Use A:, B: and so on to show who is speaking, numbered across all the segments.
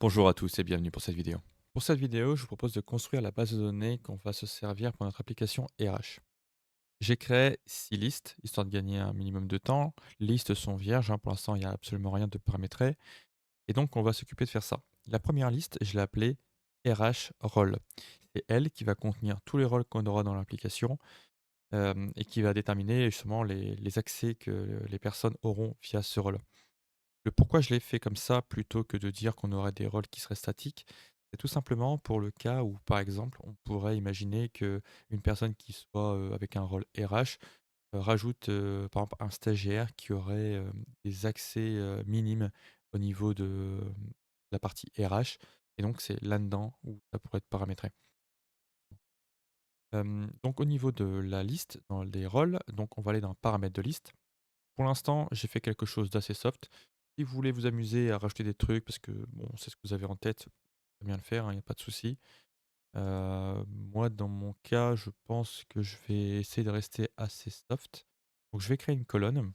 A: Bonjour à tous et bienvenue pour cette vidéo. Pour cette vidéo, je vous propose de construire la base de données qu'on va se servir pour notre application RH. J'ai créé 6 listes, histoire de gagner un minimum de temps. Les listes sont vierges, pour l'instant il n'y a absolument rien de paramétré. Et donc on va s'occuper de faire ça. La première liste, je l'ai appelée RH Role. C'est elle qui va contenir tous les rôles qu'on aura dans l'application et qui va déterminer justement les accès que les personnes auront via ce rôle. Le pourquoi je l'ai fait comme ça plutôt que de dire qu'on aurait des rôles qui seraient statiques, c'est tout simplement pour le cas où, par exemple, on pourrait imaginer qu'une personne qui soit, avec un rôle RH, rajoute, par exemple un stagiaire qui aurait, des accès, minimes au niveau de, la partie RH et donc c'est là-dedans où ça pourrait être paramétré. Donc au niveau de la liste, dans les rôles, donc on va aller dans paramètres de liste. Pour l'instant, j'ai fait quelque chose d'assez soft. Si vous voulez vous amuser à rajouter des trucs parce que bon, c'est ce que vous avez en tête, très bien le faire, il y a pas de souci. Moi, dans mon cas, je pense que je vais essayer de rester assez soft. Donc je vais créer une colonne.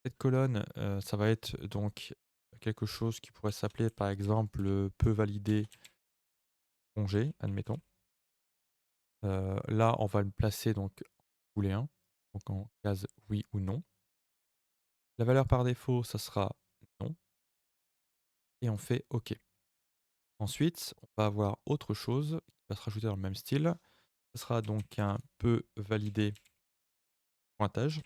A: Cette colonne, ça va être donc quelque chose qui pourrait s'appeler par exemple, «peut valider congé», admettons. Là, on va le placer donc en booléen, donc en case oui ou non. La valeur par défaut, ça sera non et on fait OK. Ensuite, on va avoir autre chose qui va se rajouter dans le même style. Ce sera donc un «peut valider pointage».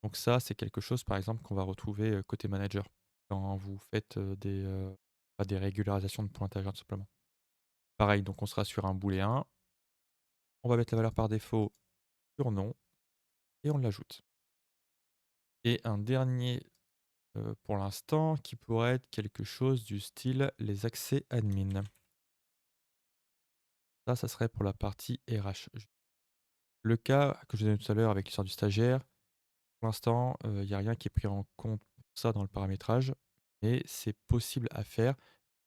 A: Donc ça, c'est quelque chose, par exemple, qu'on va retrouver, côté manager, quand vous faites, des régularisations de pointage, tout simplement. Pareil, donc on sera sur un booléen, on va mettre la valeur par défaut sur non et on l'ajoute. Et un dernier, pour l'instant, qui pourrait être quelque chose du style les accès admin. Ça serait pour la partie RH. Le cas que je donnais tout à l'heure avec l'histoire du stagiaire, pour l'instant, il y a rien qui est pris en compte pour ça dans le paramétrage, mais c'est possible à faire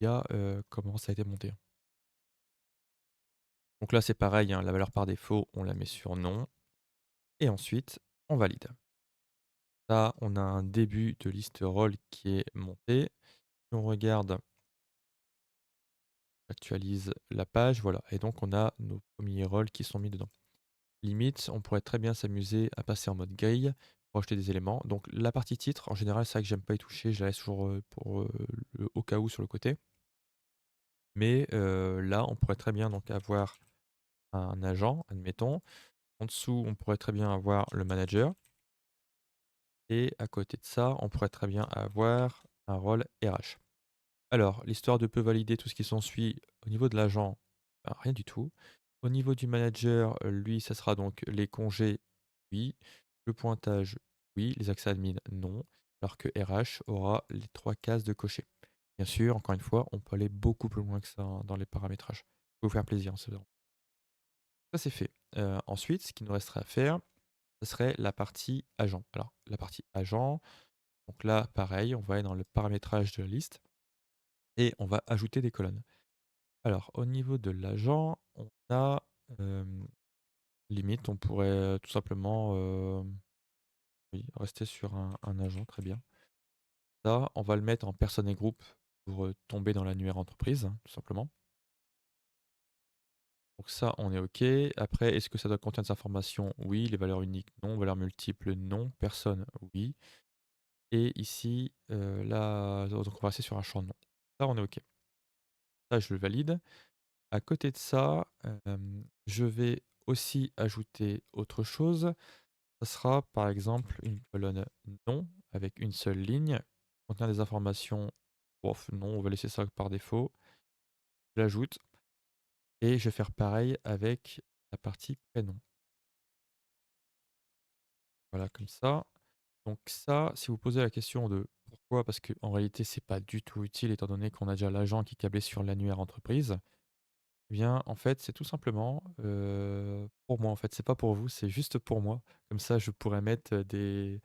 A: via, comment ça a été monté. Donc là, c'est pareil, hein, la valeur par défaut, on la met sur non et ensuite on valide. Là, on a un début de liste rôle qui est monté. Si on regarde, actualise la page, voilà et donc on a nos premiers rôles qui sont mis dedans. Limite, on pourrait très bien s'amuser à passer en mode grille pour ajouter des éléments. Donc la partie titre, en général, c'est vrai que j'aime pas y toucher, je la laisse toujours, pour, le au cas où sur le côté. Mais, là, on pourrait très bien donc avoir un agent, admettons. En dessous, on pourrait très bien avoir le manager et à côté de ça, on pourrait très bien avoir un rôle RH. Alors, l'histoire de peut valider tout ce qui s'ensuit, au niveau de l'agent, rien du tout. Au niveau du manager, lui, ça sera donc les congés, oui. Le pointage, oui. Les accès admin, non. Alors que RH aura les 3 cases de cocher. Bien sûr, encore une fois, on peut aller beaucoup plus loin que ça, hein, dans les paramétrages. Ça peut vous faire plaisir, hein, ça, c'est fait. Ensuite, ce qu'il nous resterait à faire, ce serait la partie agent. Alors, la partie agent, donc là, pareil, on va aller dans le paramétrage de la liste et on va ajouter des colonnes. Alors, au niveau de l'agent, on a, limite, on pourrait, tout simplement, oui, rester sur un agent, très bien. Ça, on va le mettre en personne et groupe pour, tomber dans l'annuaire entreprise, hein, tout simplement. Donc ça, on est OK. Après, est-ce que ça doit contenir des informations? Oui. Les valeurs uniques? Non. Valeurs multiples? Non. Personne? Oui. Et ici, là, donc on va rester sur un champ non. Ça, on est OK. Ça, je le valide. À côté de ça, je vais aussi ajouter autre chose. Ça sera par exemple une colonne non avec une seule ligne, contient des informations. Bof, non, on va laisser ça par défaut. Je l'ajoute et je vais faire pareil avec la partie prénom. Voilà, comme ça. Donc ça, si vous posez la question de pourquoi, parce qu'en réalité, c'est pas du tout utile étant donné qu'on a déjà l'agent qui est câblé sur l'annuaire entreprise. Eh bien, en fait, c'est tout simplement, pour moi, en fait. C'est pas pour vous, c'est juste pour moi. Comme ça, je pourrais mettre, des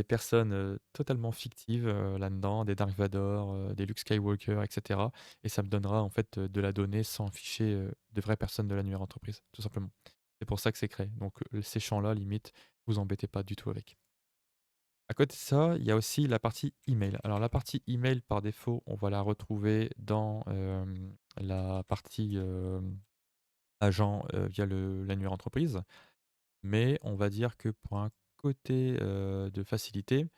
A: personnes, totalement fictives, là-dedans, des Dark Vador, des Luke Skywalker et cetera et ça me donnera, en fait, de la donnée sans fichier, de vraies personnes de l'annuaire entreprise, tout simplement. C'est pour ça que c'est créé. Donc, ces champs-là, limite, vous embêtez pas du tout avec. À côté de ça, il y a aussi la partie email. Alors la partie email, par défaut, on va la retrouver dans, la partie, agent, via l'annuaire entreprise. Mais on va dire que pour un côté, de facilité,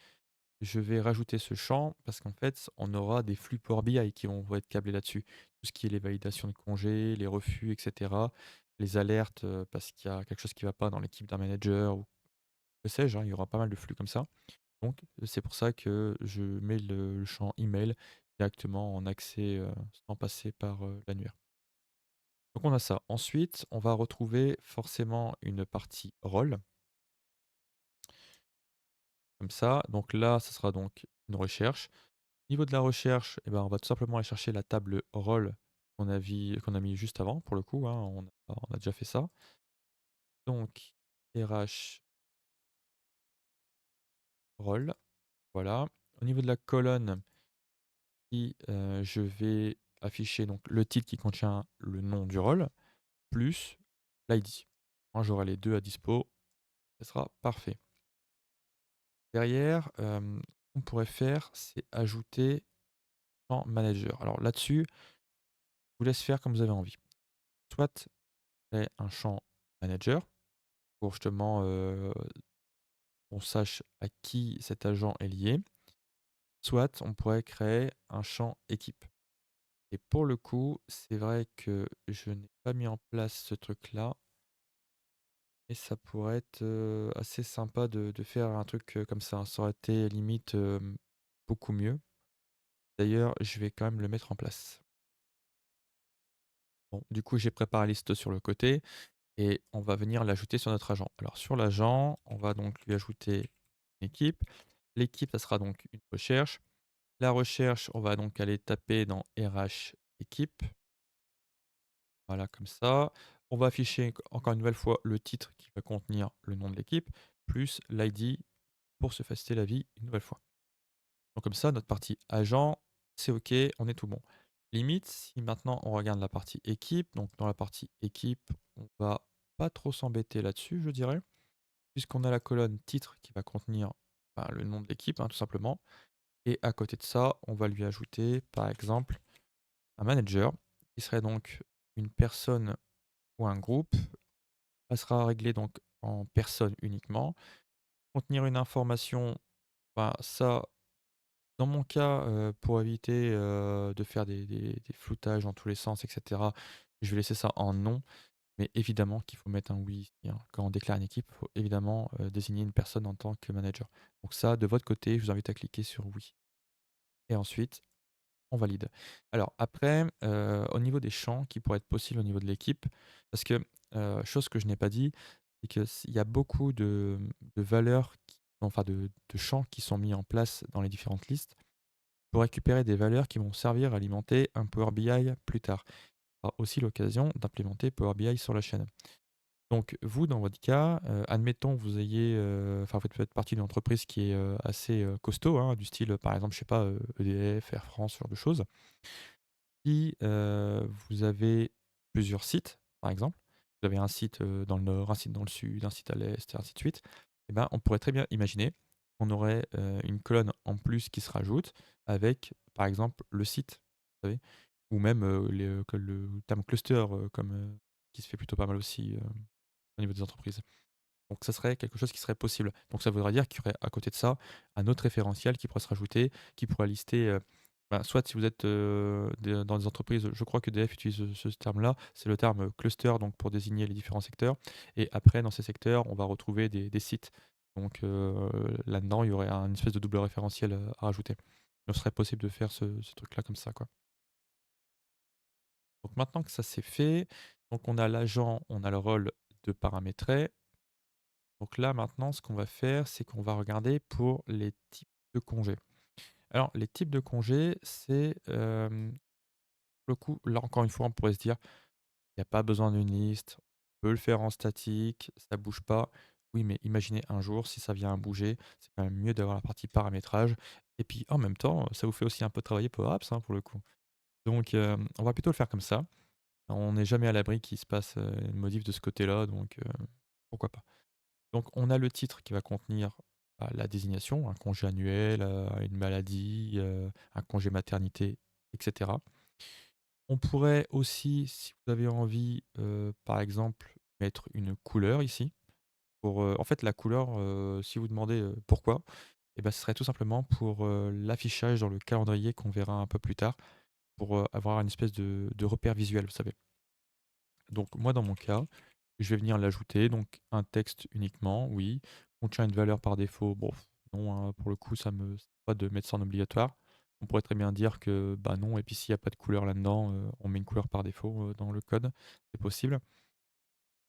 A: je vais rajouter ce champ parce qu'en fait, on aura des flux Power BI qui vont être câblés là-dessus. Tout ce qui est les validations de congés, les refus et cetera, les alertes, parce qu'il y a quelque chose qui ne va pas dans l'équipe d'un manager ou que sais-je, hein, il y aura pas mal de flux comme ça. Donc c'est pour ça que je mets le champ email directement en accès, sans passer par, l'annuaire. Donc on a ça. Ensuite, on va retrouver forcément une partie rôle, comme ça. Donc là, ce sera donc une recherche. Au niveau de la recherche, eh ben, on va tout simplement aller chercher la table rôle qu'on a mis juste avant pour le coup, hein, on a déjà fait ça. Donc RH rôle, voilà. Au niveau de la colonne, je vais afficher donc le titre qui contient le nom du rôle, plus l'ID. Moi, j'aurai les 2 à dispo, ça sera parfait. Derrière, ce qu'on pourrait faire, c'est ajouter en manager. Alors là-dessus, je vous laisse faire comme vous avez envie. Soit créer un champ manager pour justement, on sache à qui cet agent est lié, soit on pourrait créer un champ équipe. Et pour le coup, c'est vrai que je n'ai pas mis en place ce truc-là, et ça pourrait être, assez sympa de faire un truc, comme ça. Ça aurait été limite, beaucoup mieux. D'ailleurs, je vais quand même le mettre en place. Bon, du coup, j'ai préparé la liste sur le côté et on va venir l'ajouter sur notre agent. Alors sur l'agent, on va donc lui ajouter une équipe. L'équipe, ça sera donc une recherche. La recherche, on va donc aller taper dans RH équipe. Voilà, comme ça. On va afficher encore une nouvelle fois le titre qui va contenir le nom de l'équipe, plus l'ID pour se faciliter la vie une nouvelle fois. Donc comme ça, notre partie agent, c'est OK, on est tout bon. Limite, si maintenant on regarde la partie équipe, donc dans la partie équipe, on va pas trop s'embêter là-dessus, je dirais, puisqu'on a la colonne titre qui va contenir bah, le nom de l'équipe, hein, tout simplement. Et à côté de ça, on va lui ajouter, par exemple, un manager, qui serait donc une personne ou un groupe. Ça sera réglé donc en personne uniquement. Contenir une information, bah, ça, dans mon cas, pour éviter, de faire des floutages dans tous les sens et cetera, je vais laisser ça en non, mais évidemment qu'il faut mettre un oui ici, hein. Quand on déclare une équipe, il faut évidemment, désigner une personne en tant que manager. Donc ça, de votre côté, je vous invite à cliquer sur oui et ensuite on valide. Alors après, au niveau des champs qui pourraient être possibles au niveau de l'équipe, parce que, chose que je n'ai pas dit, c'est que il y a beaucoup de valeurs enfin de champs qui sont mis en place dans les différentes listes pour récupérer des valeurs qui vont servir à alimenter un Power BI plus tard. Ce sera aussi l'occasion d'implémenter Power BI sur la chaîne. Donc vous, dans votre cas, admettons vous ayez, enfin vous faites partie d'une entreprise qui est, assez, costaud, hein, du style, par exemple, je sais pas, EDF, Air France, ce genre de choses. Si, vous avez plusieurs sites, par exemple, vous avez un site, dans le nord, un site dans le sud, un site à l'est et ainsi de suite, et ben, on pourrait très bien imaginer qu'on aurait, une colonne en plus qui se rajoute avec, par exemple, le site, vous savez? Ou même, que le terme cluster, comme, qui se fait plutôt pas mal aussi, au niveau des entreprises. Donc ça serait quelque chose qui serait possible. Donc ça voudrait dire qu'il y aurait à côté de ça, un autre référentiel qui pourrait se rajouter, qui pourrait lister, bah, soit si vous êtes, dans des entreprises, je crois qu'EDF utilise, ce terme-là, c'est le terme, cluster, donc pour désigner les différents secteurs et après dans ces secteurs, on va retrouver des sites. Donc là-dedans, il y aurait un espèce de double référentiel, à rajouter. Donc ce serait possible de faire ce truc-là comme ça, quoi. Donc maintenant que ça c'est fait, donc on a l'agent, on a le rôle de paramétrer. Donc là, maintenant, ce qu'on va faire, c'est qu'on va regarder pour les types de congés. Alors, les types de congés, c'est, pour le coup, là, encore une fois, on pourrait se dire: «Il y a pas besoin d'une liste, on peut le faire en statique, ça bouge pas». Oui, mais imaginez un jour, si ça vient à bouger, c'est quand même mieux d'avoir la partie paramétrage et puis, en même temps, ça vous fait aussi un peu travailler Power Apps, hein, pour le coup. Donc, on va plutôt le faire comme ça. On n'est jamais à l'abri qu'il se passe, une modif de ce côté-là, donc, pourquoi pas. Donc on a le titre qui va contenir, la désignation, un congé annuel, une maladie, un congé maternité, et cetera. On pourrait aussi, si vous avez envie, par exemple, mettre une couleur ici pour, en fait, la couleur, si vous demandez, pourquoi, et ben ce serait tout simplement pour, l'affichage dans le calendrier qu'on verra un peu plus tard, pour, avoir une espèce de repère visuel, vous savez? Donc moi, dans mon cas, je vais venir l'ajouter, donc un texte uniquement, oui. Contient une valeur par défaut, bon, non, hein, pour le coup, ça me c'est pas de mettre ça en obligatoire. On pourrait très bien dire que, bah, non et puis s'il y a pas de couleur là-dedans, on met une couleur par défaut, dans le code, c'est possible.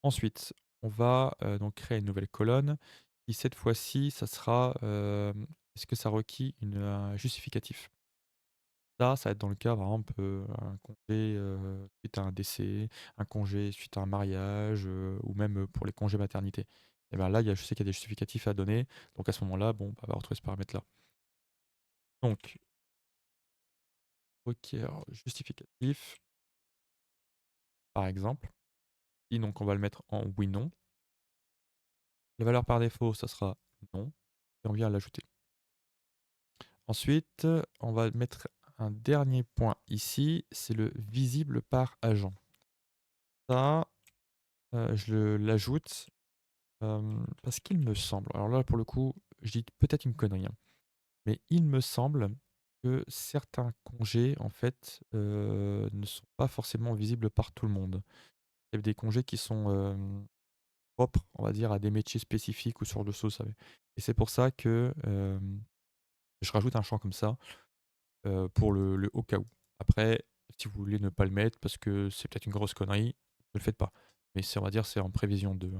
A: Ensuite, on va, donc créer une nouvelle colonne qui cette fois-ci, ça sera, est-ce que ça requis un justificatif? Ça va être dans le cas, par exemple, un congé, suite à un décès, un congé suite à un mariage, ou même, pour les congés maternité. Et ben là, je sais qu'il y a des justificatifs à donner, donc à ce moment-là, bon, bah, on va retrouver ce paramètre-là. Donc requiert justificatif, par exemple, et donc on va le mettre en oui, non. La valeur par défaut, ça sera non et on vient l'ajouter. Ensuite, on va mettre un dernier point ici, c'est le visible par agent. Ça, je l'ajoute. Parce qu'il me semble, alors là pour le coup, je dis peut-être une connerie, hein, mais il me semble que certains congés en fait, ne sont pas forcément visibles par tout le monde. Il y a des congés qui sont, propres, on va dire, à des métiers spécifiques ou ce genre de choses, vous savez? Et c'est pour ça que, je rajoute un champ comme ça, pour le au cas où. Après, si vous voulez ne pas le mettre parce que c'est peut-être une grosse connerie, ne le faites pas. Mais c'est, on va dire, c'est en prévision de.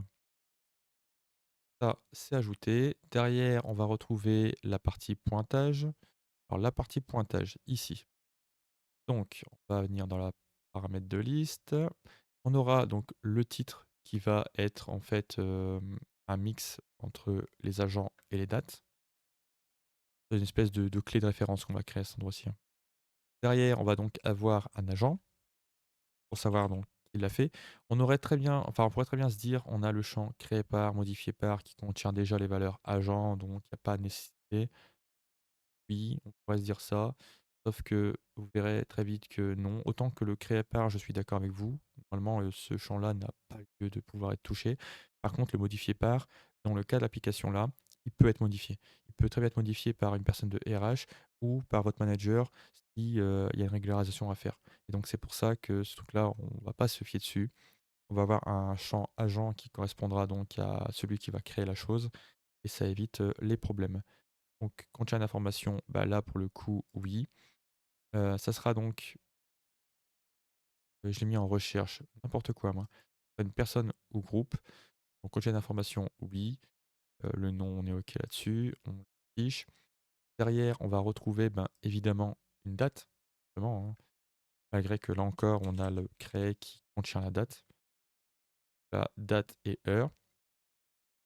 A: Ça, c'est ajouté. Derrière, on va retrouver la partie pointage. Alors la partie pointage ici. Donc, on va venir dans la paramètre de liste. On aura donc le titre qui va être en fait, un mix entre les agents et les dates. C'est une espèce de clé de référence qu'on va créer à cet endroit-ci, hein. Derrière, on va donc avoir un agent pour savoir donc qui l'a fait. On pourrait très bien se dire, on a le champ créé par, modifié par qui contient déjà les valeurs agent, donc il n'y a pas nécessité. Oui, on pourrait se dire ça, sauf que vous verrez très vite que non. Autant que le créé par, je suis d'accord avec vous. Normalement, ce champ-là n'a pas lieu de pouvoir être touché. Par contre, le modifié par, dans le cas de l'application là, il peut être modifié. Il peut très bien être modifié par une personne de RH ou par votre manager si, il y a une régularisation à faire. Et donc c'est pour ça que ce truc-là, on ne va pas se fier dessus. On va avoir un champ agent qui correspondra donc à celui qui va créer la chose et ça évite, les problèmes. Donc contient d'informations, bah, là pour le coup oui. Ça sera donc, je l'ai mis en recherche, n'importe quoi moi. Une personne ou groupe, donc contient d'informations oui, le nom on est OK là-dessus, on fiche. Derrière on va retrouver, ben, évidemment une date, simplement, hein, malgré que là encore on a le créé qui contient la date et heure.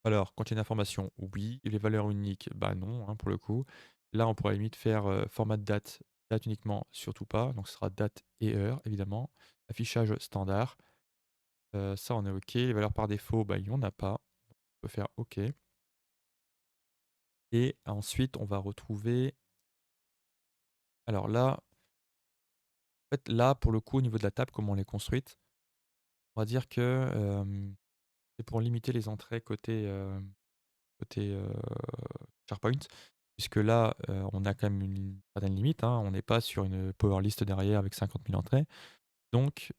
A: Alors, contient d'informations, oui. Les valeurs uniques, bah non, hein, pour le coup. Là, on pourrait à la limite faire, format de date, date uniquement, surtout pas. Donc ce sera date et heure, évidemment. Affichage standard, ça on est OK. Les valeurs par défaut, bah, il y en a pas. On peut faire OK. Et ensuite, on va retrouver alors là, en fait, là, pour le coup, au niveau de la table, comment on est construite, on va dire que, c'est pour limiter les entrées côté, SharePoint, puisque là, on a quand même une certaine limite, hein. On n'est pas sur une power list derrière avec 50 000 entrées. Donc,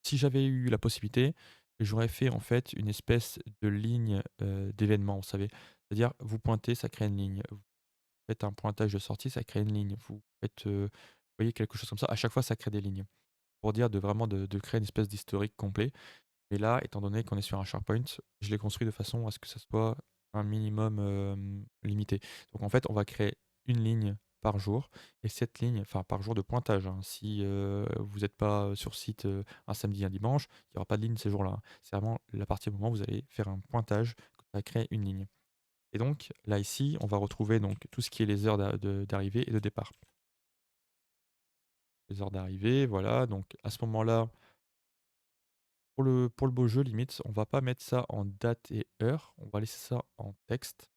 A: si j'avais eu la possibilité, j'aurais fait en fait une espèce de ligne, d'événements, vous savez? C'est-à-dire, vous pointez, ça crée une ligne. Vous faites un pointage de sortie, ça crée une ligne. Vous faites, vous voyez quelque chose comme ça, à chaque fois ça crée des lignes. Pour dire de créer une espèce d'historique complet. Et là, étant donné qu'on est sur un SharePoint, je l'ai construit de façon à ce que ça soit un minimum, limité. Donc en fait, on va créer une ligne par jour et cette ligne enfin par jour de pointage, hein. Si, vous n'êtes pas, sur site, un samedi, un dimanche, il y aura pas de ligne ces jours-là, hein. C'est vraiment la partie du moment où vous allez faire un pointage, que ça va créer une ligne. Et donc là, ici, on va retrouver donc tout ce qui est les heures d'arrivée et de départ. Les heures d'arrivée, voilà, donc à ce moment-là, pour le beau jeu limite, on va pas mettre ça en date et heure, on va laisser ça en texte.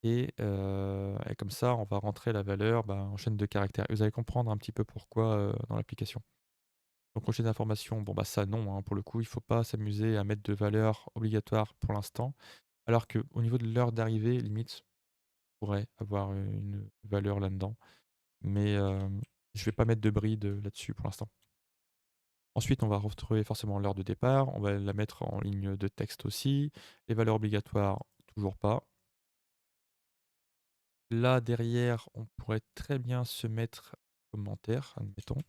A: et comme ça, on va rentrer la valeur, bah, en chaîne de caractères et vous allez comprendre un petit peu pourquoi, dans l'application. Donc rejet d'informations, bon, bah, ça non, hein, pour le coup, il faut pas s'amuser à mettre de valeur obligatoire pour l'instant. Alors qu'au niveau de l'heure d'arrivée, limite, on pourrait avoir, une valeur là-dedans. Mais, je vais pas mettre de bride, là-dessus pour l'instant. Ensuite, on va retrouver forcément l'heure de départ, on va la mettre en ligne de texte aussi. Les valeurs obligatoires, toujours pas. Là, derrière, on pourrait très bien se mettre commentaire, admettons.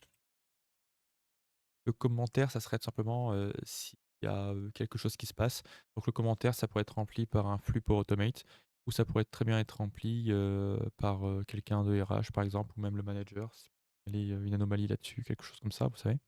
A: Le commentaire, ça serait tout simplement, s'il y a, quelque chose qui se passe. Donc le commentaire, ça pourrait être rempli par un flux pour Automate ou ça pourrait très bien être rempli, par, quelqu'un de RH par exemple ou même le manager, si il y a une anomalie là-dessus, quelque chose comme ça, vous savez?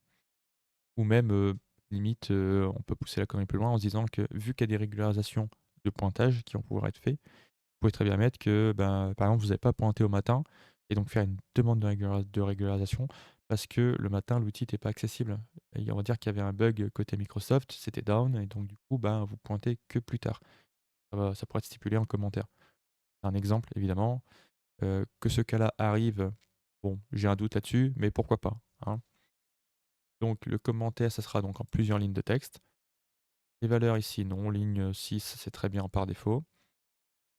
A: Ou même, limite, on peut pousser la connerie plus loin en se disant que vu qu'il y a des régularisations de pointage qui vont pouvoir être faits, vous pouvez très bien mettre que, ben, par exemple, vous n'avez pas pointé au matin et donc faire une demande de régularisation parce que le matin, l'outil n'était pas accessible et on va dire qu'il y avait un bug côté Microsoft, c'était down et donc du coup, ben, vous pointez que plus tard. Ça pourrait être stipulé en commentaire. Un exemple évidemment, que ce cas-là arrive, bon, j'ai un doute là-dessus, mais pourquoi pas, hein? Donc le commentaire, ça sera donc en plusieurs lignes de texte. Les valeurs ici, non, ligne 6, c'est très bien par défaut.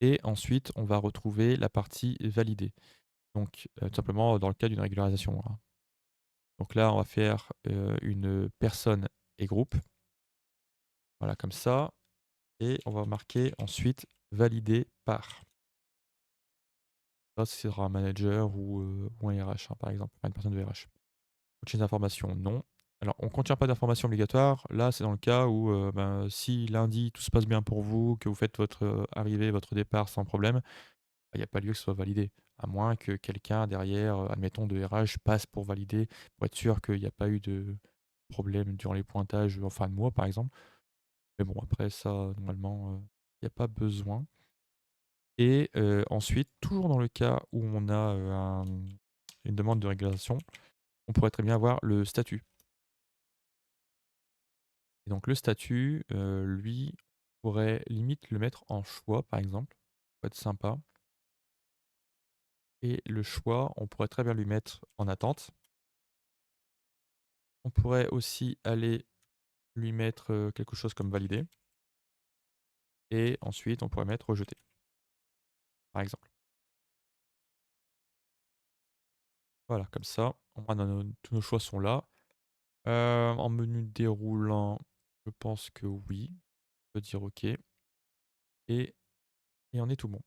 A: Et ensuite, on va retrouver la partie validée. Donc, tout simplement dans le cas d'une régularisation, hein. Donc là, on va faire, une personne et groupe. Voilà, comme ça. Et on va marquer ensuite validé par. Ça, ce sera un manager ou un RH, hein, par exemple, enfin une personne de RH. Contenu d'information, non. Alors, on ne contient pas d'informations obligatoires. Là, c'est dans le cas où, ben, si lundi, tout se passe bien pour vous, que vous faites votre, arrivée, votre départ sans problème, il y a pas lieu que ce soit validé. À moins que quelqu'un derrière, admettons de RH, passe pour valider, pour être sûr qu'il y a pas eu de problème durant les pointages en fin de mois, par exemple. Mais bon, après ça, normalement, il y a pas besoin et ensuite, toujours dans le cas où on a, une demande de régularisation, on pourrait très bien avoir le statut. Et donc le statut, lui, on pourrait limite le mettre en choix, par exemple, pour être sympa et le choix, on pourrait très bien lui mettre en attente. On pourrait aussi aller lui mettre, quelque chose comme validé et ensuite on pourrait mettre rejeté, par exemple. Voilà, comme ça, au moins tous nos choix sont là. En menu déroulant, je pense que oui, on peut dire OK et on est tout bon.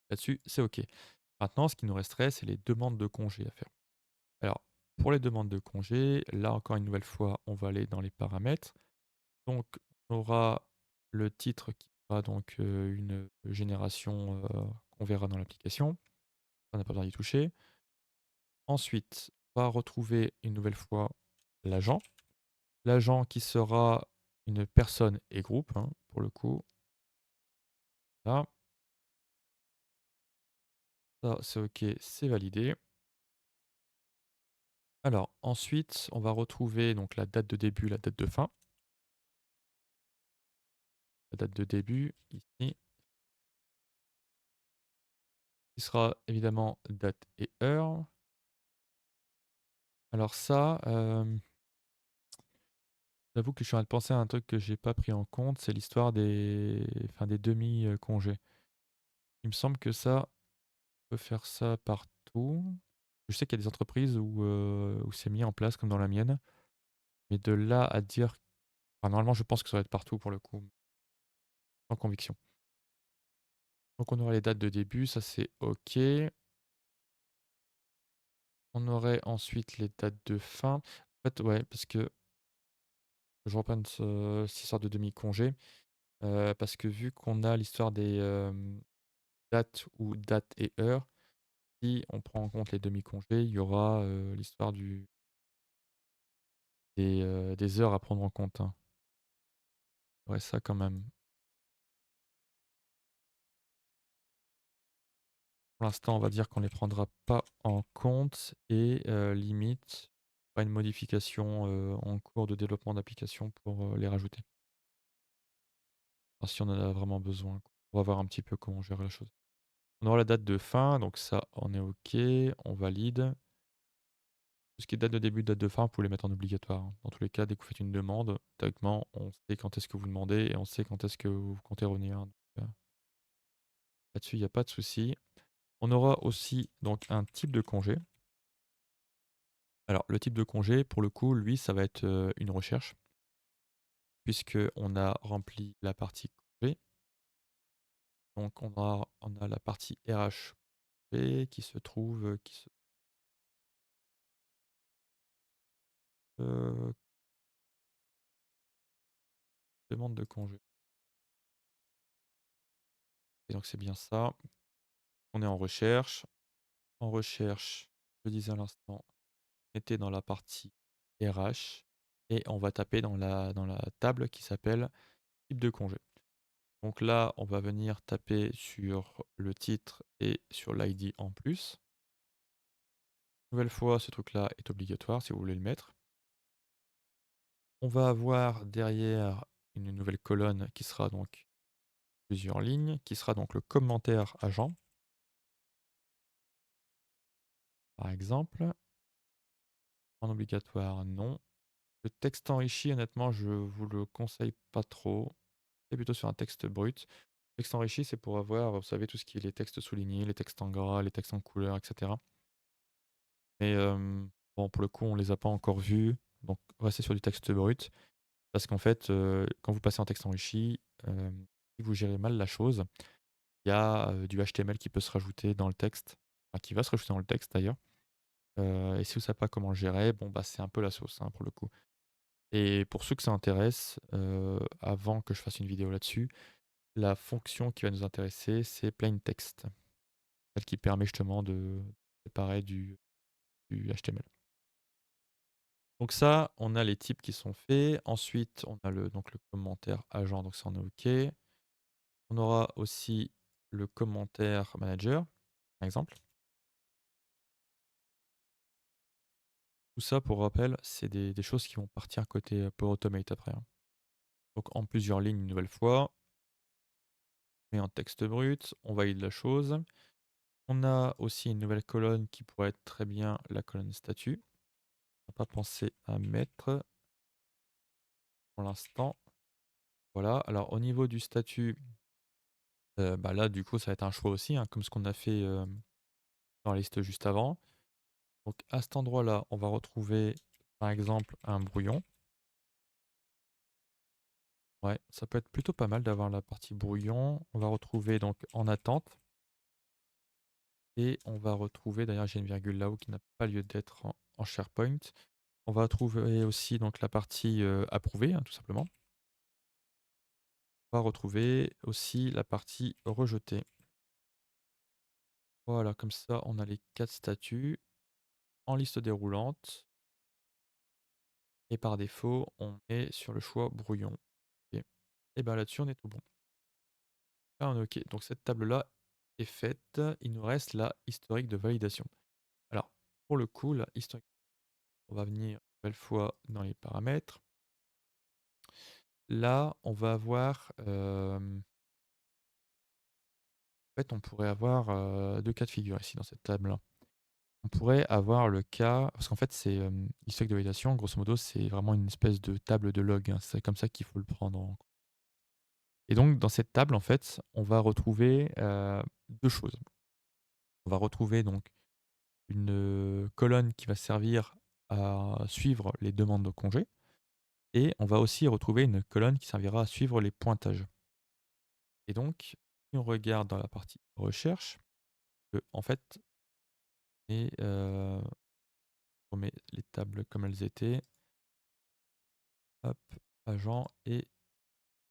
A: Là-dessus, c'est OK. Maintenant, ce qui nous resterait, c'est les demandes de congés à faire. Alors, pour les demandes de congés, là encore une nouvelle fois, on va aller dans les paramètres. Donc, on aura le titre qui sera donc, une génération, qu'on verra dans l'application. On n'a pas besoin d'y toucher. Ensuite, on va retrouver une nouvelle fois l'agent. L'agent qui sera une personne et groupe, hein, pour le coup. Là, ça c'est OK, c'est validé. Alors ensuite, on va retrouver donc la date de début, la date de fin. La date de début ici, qui sera évidemment date et heure. Alors ça, j'avoue que je suis en train de penser à un truc que j'ai pas pris en compte, c'est l'histoire des demi, congés. Il me semble que ça, on peut faire ça partout. Je sais qu'il y a des entreprises où c'est mis en place comme dans la mienne, mais de là à dire enfin normalement je pense que ça va être partout pour le coup, sans conviction. Donc on aura les dates de début, ça c'est OK. On aurait ensuite les dates de fin. En fait, ouais, parce que je reprenne cette histoire de demi-congé, parce que vu qu'on a l'histoire des, dates ou date et heure, si on prend en compte les demi-congés, il y aura, l'histoire des heures à prendre en compte, hein. Ouais, ça quand même. Pour l'instant, on va dire qu'on les prendra pas en compte et limite, pas une modification, en cours de développement d'application pour, les rajouter. Enfin, si on en a vraiment besoin, quoi. On va voir un petit peu comment gérer la chose. On aura la date de fin, donc ça, on est OK, on valide. Tout ce qui est date de début, date de fin, vous pouvez les mettre en obligatoire, hein. Dans tous les cas, dès que vous faites une demande, théoriquement, on sait quand est-ce que vous demandez et on sait quand est-ce que vous comptez revenir, donc là-dessus, il y a pas de souci. On aura aussi donc un type de congé. Alors le type de congé, pour le coup, lui, ça va être, une recherche puisque on a rempli la partie congé. Donc on a la partie RHP qui se trouve, heu, demande de congé et donc c'est bien ça. On est en recherche. En recherche, je disais à l'instant, mettez dans la partie RH et on va taper dans la table qui s'appelle type de congé. Donc là, on va venir taper sur le titre et sur l'ID en plus. Nouvelle fois, ce truc-là est obligatoire si vous voulez le mettre. On va avoir derrière une nouvelle colonne qui sera donc plusieurs lignes, qui sera donc le commentaire agent, par exemple. En obligatoire, non. Le texte enrichi, honnêtement, je vous le conseille pas trop. C'est plutôt sur un texte brut. Texte enrichi, c'est pour avoir, vous savez, tout ce qui est les textes soulignés, les textes en gras, les textes en couleur, etc. Mais bon, pour le coup, on les a pas encore vus, donc restez sur du texte brut. Parce qu'en fait, quand vous passez en texte enrichi, si vous gérez mal la chose, il y a, du HTML qui peut se rajouter dans le texte, enfin qui va se rajouter dans le texte d'ailleurs, et si vous savez pas comment le gérer, bon, bah, c'est un peu la sauce, hein, pour le coup. Et pour ceux que ça intéresse, avant que je fasse une vidéo là-dessus, la fonction qui va nous intéresser, c'est plain text, celle qui permet justement de séparer du HTML. Donc ça, on a les types qui sont faits. Ensuite, on a donc le commentaire agent, donc ça on est OK. On aura aussi le commentaire manager, par exemple. Tout ça, pour rappel, c'est des choses qui vont partir côté Power Automate après, hein. Donc en plusieurs lignes une nouvelle fois, et en texte brut, on valide la chose. On a aussi une nouvelle colonne qui pourrait être très bien la colonne statut. On va pas penser à mettre pour l'instant. Voilà, alors au niveau du statut, bah là, du coup, ça va être un choix aussi, hein, comme ce qu'on a fait dans la liste juste avant. Donc à cet endroit-là, on va retrouver par exemple un brouillon. Ouais, ça peut être plutôt pas mal d'avoir la partie brouillon. On va retrouver donc en attente et on va retrouver, d'ailleurs j'ai une virgule là-haut qui n'a pas lieu d'être en SharePoint. On va trouver aussi donc la partie approuvée, hein, tout simplement. On va retrouver aussi la partie rejetée. Voilà, comme ça on a les 4 statuts en liste déroulante et par défaut on est sur le choix brouillon. Ok. Et bien là-dessus on est tout bon. Là on est OK. Donc cette table-là est faite. Il nous reste la historique de validation. Alors, pour le coup, la historique, on va venir une nouvelle fois dans les paramètres. Là, on va avoir, en fait, on pourrait avoir, 2 cas de figure ici dans cette table-là. On pourrait avoir le cas parce qu'en fait, c'est, l'historique de validation, grosso modo, c'est vraiment une espèce de table de log, hein. C'est comme ça qu'il faut le prendre en compte. Et donc dans cette table, en fait, on va retrouver, 2 choses. On va retrouver donc une, colonne qui va servir à suivre les demandes de congés et on va aussi retrouver une colonne qui servira à suivre les pointages. Et donc, si on regarde dans la partie recherche, en fait, et on met les tables comme elles étaient, hop, agent et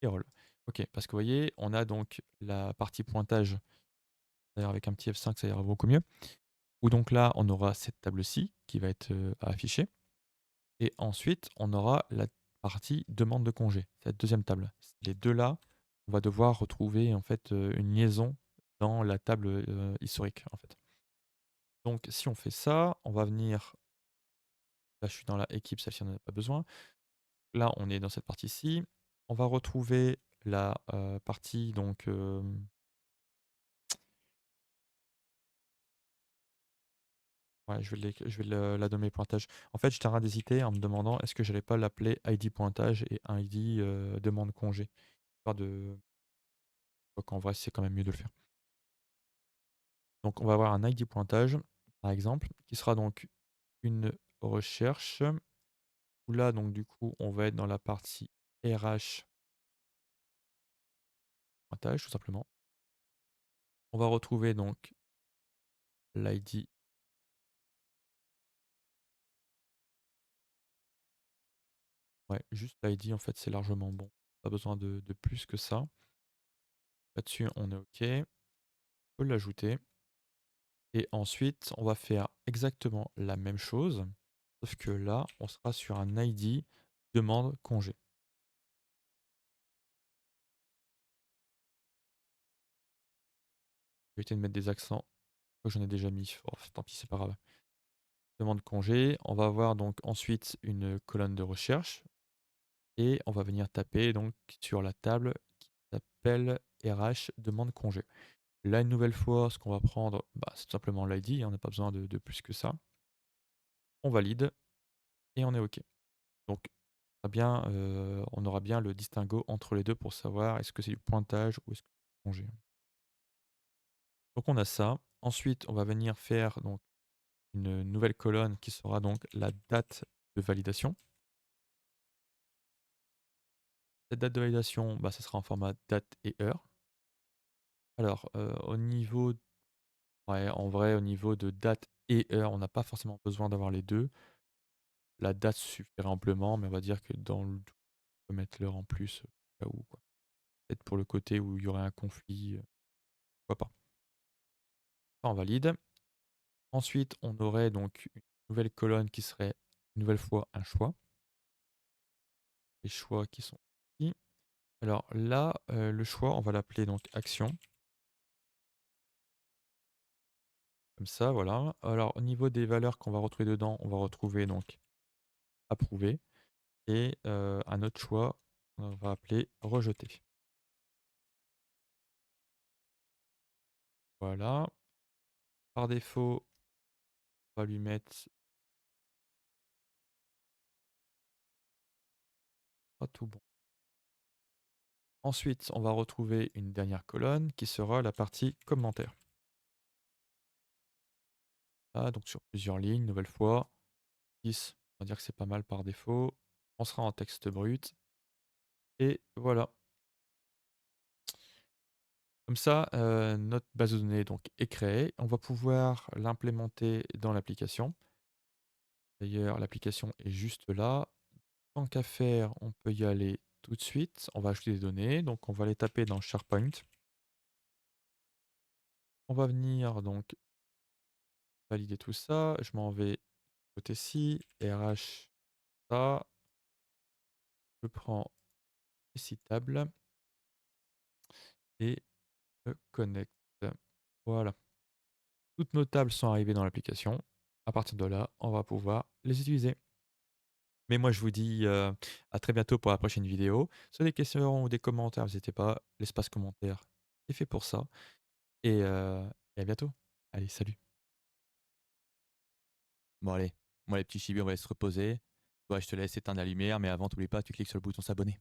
A: rôle. OK, parce que vous voyez, on a donc la partie pointage, d'ailleurs avec un petit F5, ça ira beaucoup mieux, où donc là, on aura cette table-ci qui va être, à afficher. Et ensuite, on aura la partie demande de congé, cette deuxième table. Les 2 là, on va devoir retrouver en fait, une liaison dans la table, historique, en fait. Donc si on fait ça, on va venir là, je suis dans la équipe, celle-ci on en a pas besoin. Là, on est dans cette partie-ci. On va retrouver la, partie donc, ouais, je vais la nommer pointage. En fait, j'étais en train d'hésiter en me demandant est-ce que j'allais pas l'appeler ID pointage et ID, demande congé, histoire de donc en vrai, c'est quand même mieux de le faire. Donc on va avoir un ID pointage, par exemple, qui sera donc une recherche où là, donc du coup, on va être dans la partie RH pointage, tout simplement. On va retrouver donc l'ID, ouais, juste l'ID, en fait, c'est largement bon. Pas besoin de plus que ça. Là-dessus, on est OK. On peut l'ajouter et ensuite, on va faire exactement la même chose, sauf que là, on sera sur un ID demande congé. Je vais éviter de mettre des accents, que j'en ai déjà mis. Oh, tant pis, c'est pas grave. Demande congé, on va avoir donc ensuite une colonne de recherche et on va venir taper donc sur la table qui s'appelle RH demande congé. Là, une nouvelle fois, ce qu'on va prendre, bah, c'est tout simplement l'ID, on n'a pas besoin de plus que ça. On valide et on est OK. Donc, on aura bien le distinguo entre les deux pour savoir est-ce que c'est du pointage ou est-ce que c'est du congé. Donc on a ça. Ensuite, on va venir faire donc une nouvelle colonne qui sera donc la date de validation. Cette date de validation, bah, ça sera en format date et heure. Alors, au niveau ouais, en vrai, au niveau de date et heure, on n'a pas forcément besoin d'avoir les 2. La date suffirait amplement, mais on va dire que dans le doute, on peut mettre l'heure en plus, au cas où, quoi. Peut-être pour le côté où il y aurait un conflit, pourquoi pas. Ça, on valide. Ensuite, on aurait donc une nouvelle colonne qui serait, une nouvelle fois, un choix. Les choix qui sont ici. Alors là, le choix, on va l'appeler donc action, comme ça, voilà. Alors au niveau des valeurs qu'on va retrouver dedans, on va retrouver donc approuvé et un autre choix, on va appeler rejeté. Voilà. Par défaut, on va lui mettre pas tout bon. Ensuite, on va retrouver une dernière colonne qui sera la partie commentaire. Là, donc sur plusieurs lignes, nouvelle fois, 10, on va dire que c'est pas mal par défaut. On sera en texte brut et voilà. Comme ça, notre base de données donc est créée. On va pouvoir l'implémenter dans l'application. D'ailleurs, l'application est juste là. Tant qu'à faire, on peut y aller tout de suite. On va ajouter des données, donc on va les taper dans SharePoint. On va venir donc valider tout ça. Je m'en vais côté ci, RH, ça. Je prends ici table et je connecte. Voilà. Toutes nos tables sont arrivées dans l'application. À partir de là, on va pouvoir les utiliser. Mais moi, je vous dis, à très bientôt pour la prochaine vidéo. Si vous avez des questions ou des commentaires, n'hésitez pas, l'espace commentaire est fait pour ça et à bientôt. Allez, salut.
B: Bon allez, moi les petits chibis, on va aller se reposer. Toi, je te laisse éteindre la lumière, mais avant, t'oublies pas, tu cliques sur le bouton s'abonner.